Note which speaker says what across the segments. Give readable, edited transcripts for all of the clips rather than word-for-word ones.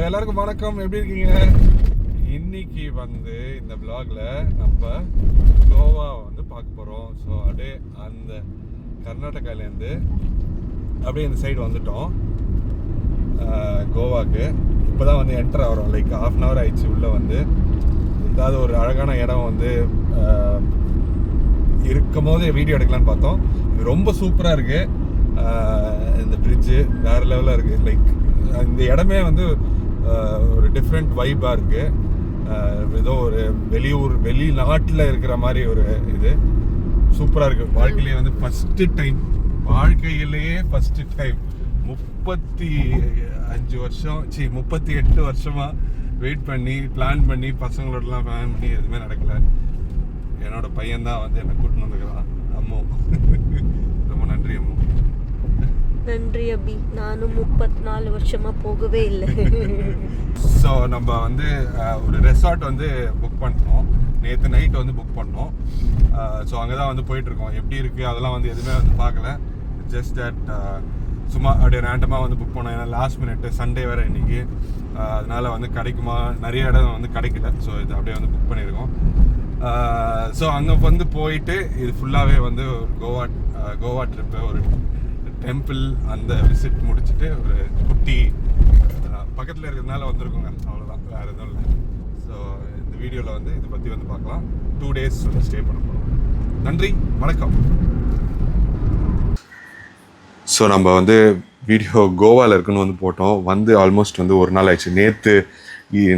Speaker 1: எல்லாருக்கும் வணக்கம், எப்படி இருக்கீங்க? இன்னைக்கு வந்து இந்த vlogல நம்ம கோவா வந்து பார்க்க போகிறோம். ஸோ அப்படியே அந்த கர்நாடகாலேருந்து அப்படியே இந்த சைடு வந்துட்டோம் கோவாக்கு. இப்போ தான் வந்து என்டர் ஆகிறோம். லைக் ½ hour ஆயிடுச்சு. உள்ளே வந்து ஏதாவது ஒரு அழகான இடம் வந்து இருக்கும் போது வீடியோ எடுக்கலான்னு பார்த்தோம். இது ரொம்ப சூப்பராக இருக்குது. இந்த பிரிட்ஜு வேறு லெவலாக இருக்குது. லைக் இந்த இடமே வந்து ஒரு டிஃப்ரெண்ட் வைப்பாக இருக்குது. ஏதோ ஒரு வெளிநாட்டில் இருக்கிற மாதிரி ஒரு இது சூப்பராக இருக்குது. வாழ்க்கையிலேயே வந்து ஃபஸ்ட்டு டைம் 38 வருஷமாக வெயிட் பண்ணி பிளான் பண்ணி பசங்களோடலாம் பிளான் பண்ணி எதுவுமே நடக்கலை. என்னோட பையன்தான் வந்து என்னை கூட்டின்னு வந்துக்கிறான். அம்மோ ரொம்ப நன்றி அம்மோ.
Speaker 2: நன்றி அபி. நானும் 34 வருஷமா போகவே இல்லை.
Speaker 1: ஸோ நம்ம வந்து ஒரு ரெசார்ட் வந்து புக் பண்ணோம். நேற்று நைட் வந்து புக் பண்ணோம். ஸோ அங்கே தான் வந்து போயிட்டுருக்கோம். எப்படி இருக்குது அதெல்லாம் வந்து எதுவுமே வந்து பார்க்கல. ஜஸ்ட் தட் சும்மா அப்படியே ரேண்டமாக வந்து புக் பண்ணோம். ஏன்னா லாஸ்ட் மினிட்டு சண்டே வேறு இன்றைக்கி. அதனால் வந்து கிடைக்குமா, நிறைய இடம் வந்து கிடைக்கல. ஸோ இது அப்படியே வந்து புக் பண்ணியிருக்கோம். ஸோ அங்கே வந்து போயிட்டு இது ஃபுல்லாகவே வந்து ஒரு கோவா ட்ரிப்பு, ஒரு டெம்பிள் அந்த விசிட் முடிச்சுட்டு ஒரு குட்டி பக்கத்தில் இருக்கிறதுனால வந்திருக்கோங்க. அவ்வளோதான், வேறு எதுவும் இல்லை. ஸோ இந்த வீடியோவில் வந்து இதை பற்றி வந்து பார்க்கலாம். 2 days வந்து ஸ்டே பண்ண போகிறோம். நன்றி, வணக்கம். ஸோ நம்ம வந்து வீடியோ கோவாவில் இருக்குன்னு வந்து போட்டோம். வந்து ஆல்மோஸ்ட் வந்து ஒரு நாள் ஆயிடுச்சு. நேற்று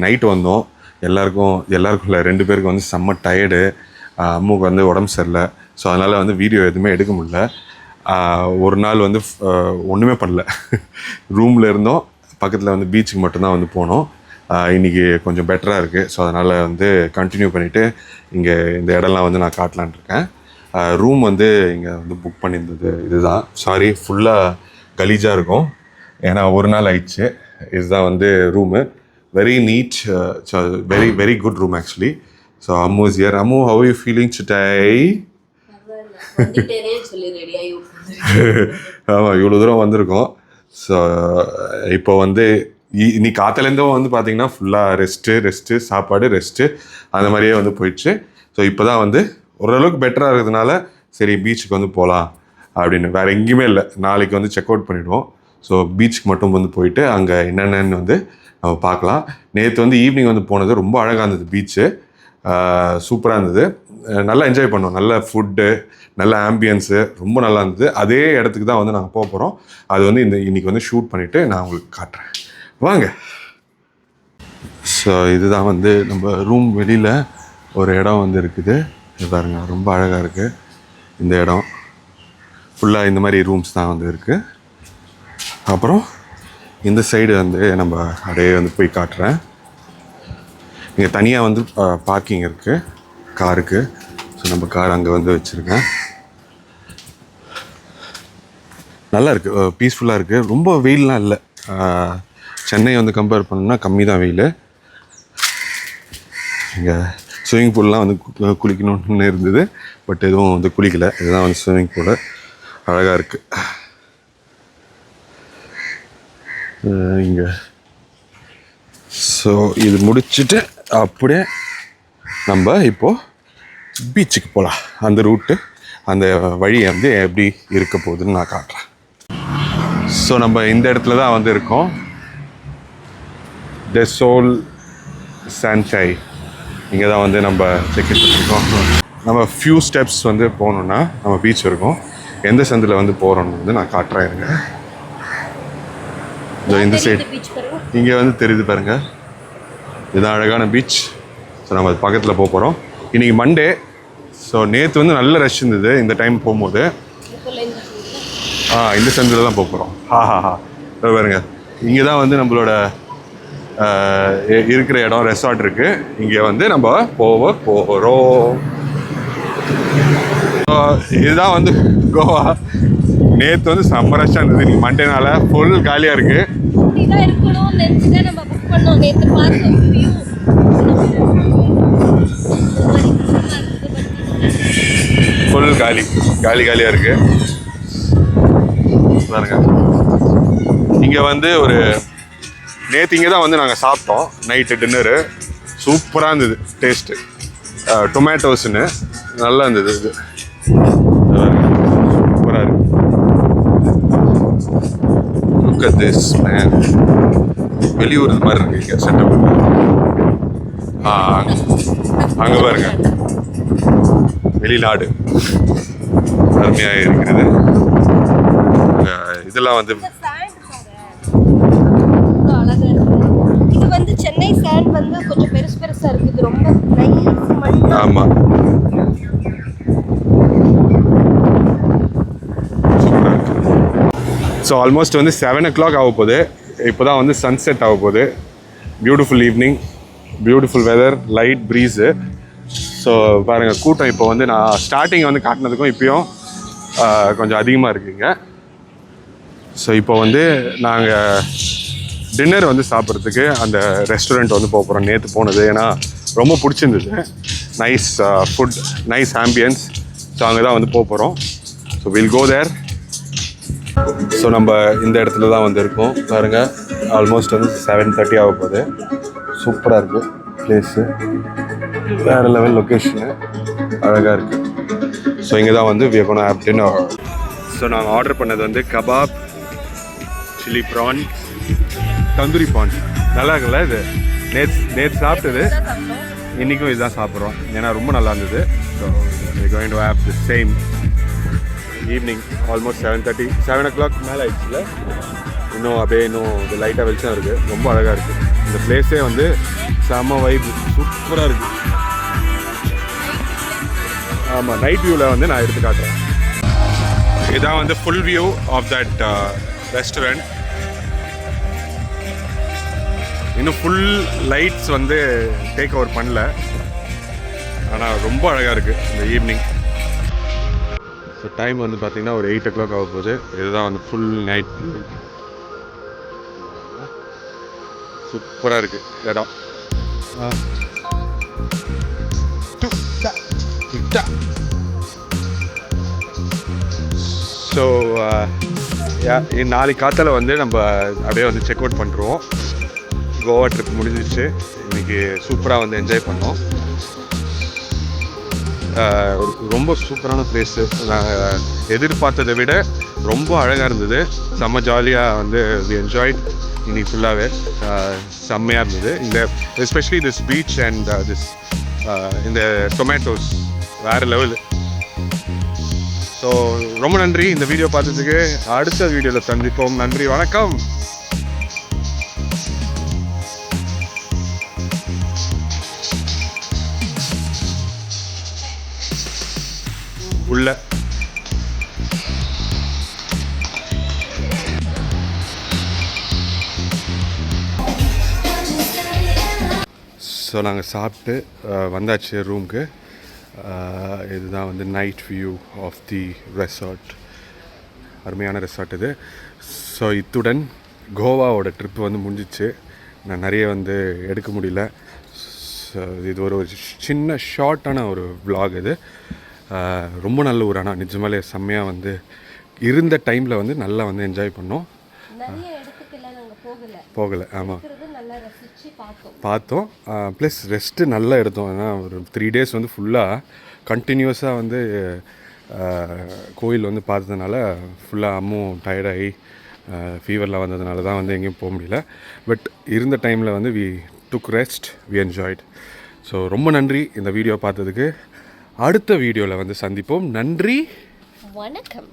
Speaker 1: நைட்டு வந்தோம். எல்லாருக்கும் இல்லை, 2 பேருக்கு வந்து செம்ம டயர்டு. அம்முக்கு வந்து உடம்பு சரியில்லை. ஸோ அதனால் வந்து வீடியோ எதுவுமே எடுக்க முடியல. ஒரு நாள் வந்து ஒன்றுமே பண்ணல. ரூமில் இருந்தோம். பக்கத்தில் வந்து பீச்சுக்கு மட்டும்தான் வந்து போனோம். இன்றைக்கி கொஞ்சம் பெட்டராக இருக்குது. ஸோ அதனால் வந்து கண்டினியூ பண்ணிவிட்டு இங்கே இந்த இடம்லாம் வந்து நான் காட்டலான் இருக்கேன். ரூம் வந்து இங்கே வந்து புக் பண்ணியிருந்தது இதுதான். சாரி, ஃபுல்லாக கலீஜாக இருக்கும். ஏன்னா ஒரு நாள் ஆயிடுச்சு. இதுதான் வந்து room. Very neat, very good room actually. So Ammu is here. Ammu, how you feeling today? ஆமாம், இவ்வளோ தூரம் வந்திருக்கோம். ஸோ இப்போ வந்து இன்னைக்கு காத்தாலேருந்தும் வந்து பார்த்தீங்கன்னா ஃபுல்லாக ரெஸ்ட்டு சாப்பாடு ரெஸ்ட்டு அந்த மாதிரியே வந்து போயிடுச்சு. ஸோ இப்போ தான் வந்து ஓரளவுக்கு பெட்டராக இருக்கிறதுனால சரி பீச்சுக்கு வந்து போகலாம் அப்படின்னு. வேறு எங்கேயுமே இல்லை. நாளைக்கு வந்து செக் அவுட் பண்ணிவிடுவோம். ஸோ பீச்சுக்கு மட்டும் வந்து போயிட்டு அங்கே என்னென்னு வந்து நம்ம பார்க்கலாம். நேற்று வந்து ஈவினிங் வந்து போனது ரொம்ப அழகாக இருந்தது. பீச்சு சூப்பராக இருந்தது. நல்லா என்ஜாய் பண்ணோம். நல்ல ஃபுட்டு, நல்ல ஆம்பியன்ஸு, ரொம்ப நல்லா இருந்தது. அதே இடத்துக்கு தான் வந்து நாங்கள் போக போகிறோம். அது வந்து இன்றைக்கி வந்து ஷூட் பண்ணிவிட்டு நான் உங்களுக்கு காட்டுறேன். வாங்க. ஸோ இதுதான் வந்து நம்ம ரூம் வெளியில் ஒரு இடம் வந்து இருக்குது. இது பாருங்க, ரொம்ப அழகாக இருக்குது. இந்த இடம் ஃபுல்லாக இந்த மாதிரி ரூம்ஸ் தான் வந்து இருக்குது. அப்புறம் இந்த சைடு வந்து நம்ம அப்படியே வந்து போய் காட்டுறேன். இங்கே தனியாக வந்து பார்க்கிங் இருக்குது காருக்கு. ஸோ நம்ம கார் அங்கே வந்து வச்சுருக்கேன். நல்லா இருக்குது, பீஸ்ஃபுல்லாக இருக்குது. ரொம்ப வெயிலெலாம் இல்லை. சென்னை வந்து கம்பேர் பண்ணோம்னா கம்மி தான் வெயில். இங்கே ஸ்விம்மிங் பூல்லாம் வந்து குளிக்கணும்னு இருந்தது. பட் எதுவும் வந்து குளிக்கலை. இதுதான் வந்து ஸ்விம்மிங் பூலு. அழகாக இருக்குது. இங்கே ஸோ இது முடிச்சுட்டு அப்படியே நம்ம இப்போது பீச்சுக்கு போகலாம். அந்த ரூட்டு, அந்த வழி வந்து எப்படி இருக்க போகுதுன்னு நான் காட்டுறேன். ஸோ நம்ம இந்த இடத்துல தான் வந்து இருக்கோம். டெசோல் சான்சாய். இங்கே தான் வந்து நம்ம செக்இன் பண்ணியிருக்கோம். நம்ம ஃபியூ ஸ்டெப்ஸ் வந்து போகணுன்னா நம்ம பீச் இருக்கும். எந்த சந்தில் வந்து போகிறோன்னு வந்து நான் காட்டுறேன். இருங்க, இந்த சைடு இங்கே வந்து தெரியுது பாருங்கள். இதுதான் அழகான பீச். ஸோ நம்ம அது பக்கத்தில் போக போகிறோம். இன்றைக்கி மண்டே. ஸோ நேற்று வந்து நல்ல ரஷ் இருந்தது இந்த டைம் போகும்போது. இந்த சந்தில் தான் போக போகிறோம். பாருங்க, இங்கே தான் வந்து நம்மளோட இருக்கிற இடம் ரெசார்ட் இருக்குது. இங்கே வந்து நம்ம போக போகிறோம். இதுதான் வந்து கோவா. நேற்று வந்து செம்ம ரஷ்ஷாக இருந்தது. இன்றைக்கி மண்டேனால ஃபுல் காலியாக இருக்குது. ஃபுல் காலியாக இருக்குது பாருங்க. இங்கே வந்து ஒரு நேற்று இங்கே தான் வந்து நாங்கள் சாப்பிட்டோம் நைட்டு டின்னரு. சூப்பராக இருந்தது டேஸ்ட்டு. டொமேட்டோஸ்ன்னு நல்லா இருந்தது. இது சூப்பராக இருக்கு. Look at this, man. வெளியூர் மாதிரி இருக்கு இங்கே செட்டப். அங்கே பாருங்க, வெளிநாடு அருமையாக இருக்கிறது. இதெல்லாம் வந்து
Speaker 2: இது வந்து சென்னை சாண்ட் வந்து கொஞ்சம் பெருசா இருக்கு. இது ரொம்ப நைஸ் மண்.
Speaker 1: ஆமா, சூப்பராக இருக்கு. ஸோ ஆல்மோஸ்ட் வந்து 7 o'clock ஆக போகுது. இப்போ தான் வந்து சன்செட் ஆக போகுது. Beautiful evening, beautiful weather, light breeze. So பாருங்கள், கூட்டம் இப்போ வந்து நான் ஸ்டார்டிங் வந்து காட்டினதுக்கும் இப்போயும் கொஞ்சம் அதிகமாக இருக்குங்க. ஸோ இப்போ வந்து நாங்கள் டின்னர் வந்து சாப்பிட்றதுக்கு அந்த ரெஸ்டாரண்ட் வந்து போக போகிறோம். நேற்று போனது ஏன்னா ரொம்ப பிடிச்சிருந்தது. Nice food, nice ambience. So அங்கே தான் வந்து போக போகிறோம். So will go there. So நம்ம இந்த இடத்துல தான் வந்து இருக்கோம். பாருங்கள், ஆல்மோஸ்ட் வந்து 7:30 ஆக போகுது. சூப்பராக இருக்குது பிளேஸு, வேறு லெவல் லொக்கேஷனு, அழகாக இருக்குது. ஸோ இங்கே தான் வந்து we are gonna have dinner. So நாங்கள் ஆர்டர் பண்ணது வந்து kebab, chilli prawn, tandoori prawn. நல்லா இருக்குல்ல இது? நேற்று சாப்பிட்டது, இன்றைக்கும் இதுதான் சாப்பிட்றோம் ஏன்னா ரொம்ப நல்லா இருந்தது. So we are going to have the same evening. Almost 7:30, 7 o'clock மேலே ஆயிடுச்சுல. இன்னும் அப்படியே இன்னும் லைட்டாக வெளிச்சம் இருக்குது. ரொம்ப அழகாக இருக்குது இந்த பிளேஸே. வந்து செம்ம வைப், சூப்பராக இருக்குது. ஆமாம், நைட் வியூவில் வந்து நான் எடுத்து காட்டுறேன். இதுதான் வந்து full view of that restaurant. இன்னும் ஃபுல் லைட்ஸ் வந்து டேக் ஓவர் பண்ணல, ஆனால் ரொம்ப அழகாக இருக்குது இந்த ஈவினிங். ஸோ டைம் வந்து பார்த்திங்கன்னா ஒரு 8 o'clock ஆக போகுது. இதுதான் வந்து ஃபுல் நைட். சூப்பராக இருக்குது இடம். ஸோ நாளைக்கு காத்தால வந்து நம்ம அப்படியே வந்து செக் அவுட் பண்ணுறோம். கோவா ட்ரிப் முடிஞ்சிச்சு. இன்றைக்கி சூப்பராக வந்து என்ஜாய் பண்ணோம். ரொம்ப சூப்பரான பிளேஸு. நான் எதிர்பார்த்ததை விட ரொம்ப அழகாக இருந்தது. செம்ம ஜாலியாக வந்து என்ஜாய் இன்னைக்கு ஃபுல்லாகவே. செம்மையாக இருந்தது. இந்த especially this beach and this இந்த டொமேட்டோஸ் வேறு லெவலு. ஸோ ரொம்ப நன்றி இந்த வீடியோ பார்த்ததுக்கு. அடுத்த வீடியோவில் சந்திப்போம். நன்றி, வணக்கம். உள்ள ஸோ நாங்கள் சாப்பிட்டு வந்தாச்சு ரூமுக்கு. இதுதான் வந்து night view of the resort. அருமையான ரெசார்ட் இது. ஸோ இத்துடன் கோவாவோட ட்ரிப்பு வந்து முடிஞ்சிச்சு. நான் நிறைய வந்து எடுக்க முடியல. ஸோ இது ஒரு சின்ன ஷார்ட்டான ஒரு vlog இது. ரொம்ப நல்ல ஊர். ஆனால் நிஜமாலே செம்மையாக வந்து இருந்த டைமில் வந்து நல்லா வந்து என்ஜாய் பண்ணோம். போகலை. ஆமாம், பார்த்தோம். ப்ளஸ் ரெஸ்ட்டு நல்லா எடுத்தோம். ஏன்னா ஒரு 3 days வந்து ஃபுல்லாக கண்டினியூஸாக வந்து கோயில் வந்து பார்த்ததுனால ஃபுல்லாக அம்மும் டயர்டாகி ஃபீவர்லாம் வந்ததுனால தான் வந்து எங்கேயும் போக முடியல. பட் இருந்த டைமில் வந்து we took rest, we enjoyed. So ரொம்ப நன்றி இந்த வீடியோ பார்த்ததுக்கு. அடுத்த வீடியோவில் வந்து சந்திப்போம். நன்றி,
Speaker 2: வணக்கம்.